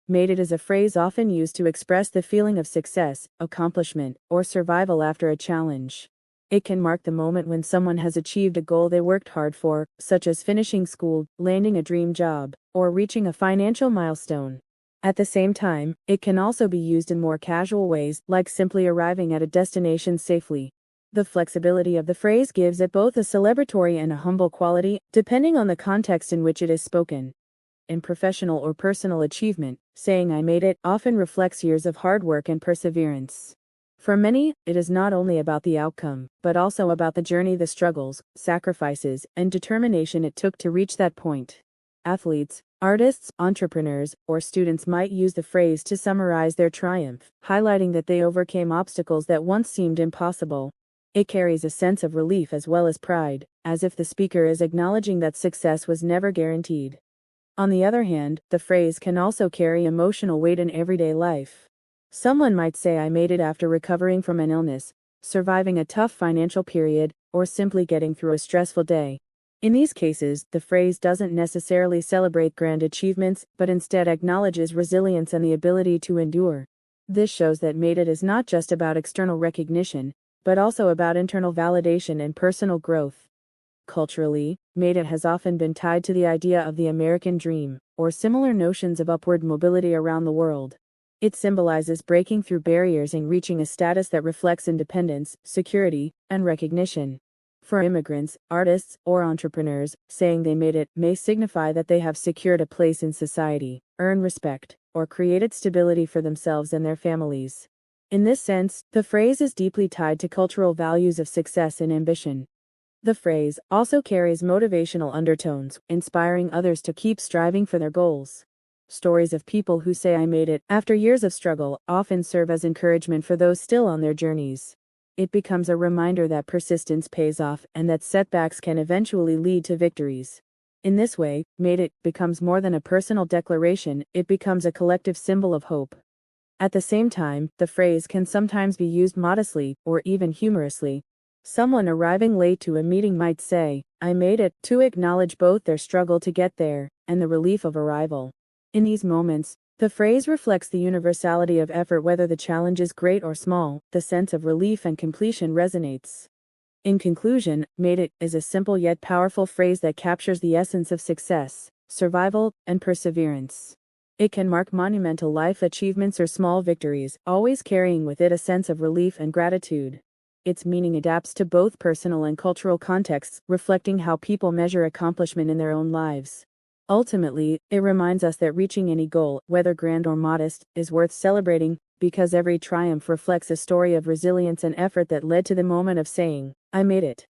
Made it is a phrase often used to express the feeling of success, accomplishment, or survival after a challenge. It can mark the moment when someone has achieved a goal they worked hard for, such as finishing school, landing a dream job, or reaching a financial milestone. At the same time, it can also be used in more casual ways, like simply arriving at a destination safely. The flexibility of the phrase gives it both a celebratory and a humble quality, depending on the context in which it is spoken. In professional or personal achievement, saying "I made it" often reflects years of hard work and perseverance. For many, it is not only about the outcome, but also about the journey, the struggles, sacrifices, and determination it took to reach that point. Athletes, artists, entrepreneurs, or students might use the phrase to summarize their triumph, highlighting that they overcame obstacles that once seemed impossible. It carries a sense of relief as well as pride, as if the speaker is acknowledging that success was never guaranteed. On the other hand, the phrase can also carry emotional weight in everyday life. Someone might say "I made it" after recovering from an illness, surviving a tough financial period, or simply getting through a stressful day. In these cases, the phrase doesn't necessarily celebrate grand achievements, but instead acknowledges resilience and the ability to endure. This shows that "made it" is not just about external recognition, but also about internal validation and personal growth. Culturally, "made it" has often been tied to the idea of the American dream, or similar notions of upward mobility around the world. It symbolizes breaking through barriers and reaching a status that reflects independence, security, and recognition. For immigrants, artists, or entrepreneurs, saying "they made it" may signify that they have secured a place in society, earned respect, or created stability for themselves and their families. In this sense, the phrase is deeply tied to cultural values of success and ambition. The phrase also carries motivational undertones, inspiring others to keep striving for their goals. Stories of people who say "I made it" after years of struggle often serve as encouragement for those still on their journeys. It becomes a reminder that persistence pays off and that setbacks can eventually lead to victories. In this way, "made it" becomes more than a personal declaration, it becomes a collective symbol of hope. At the same time, the phrase can sometimes be used modestly, or even humorously. Someone arriving late to a meeting might say, "I made it," to acknowledge both their struggle to get there, and the relief of arrival. In these moments, the phrase reflects the universality of effort. Whether the challenge is great or small, the sense of relief and completion resonates. In conclusion, "made it" is a simple yet powerful phrase that captures the essence of success, survival, and perseverance. It can mark monumental life achievements or small victories, always carrying with it a sense of relief and gratitude. Its meaning adapts to both personal and cultural contexts, reflecting how people measure accomplishment in their own lives. Ultimately, it reminds us that reaching any goal, whether grand or modest, is worth celebrating, because every triumph reflects a story of resilience and effort that led to the moment of saying, "I made it."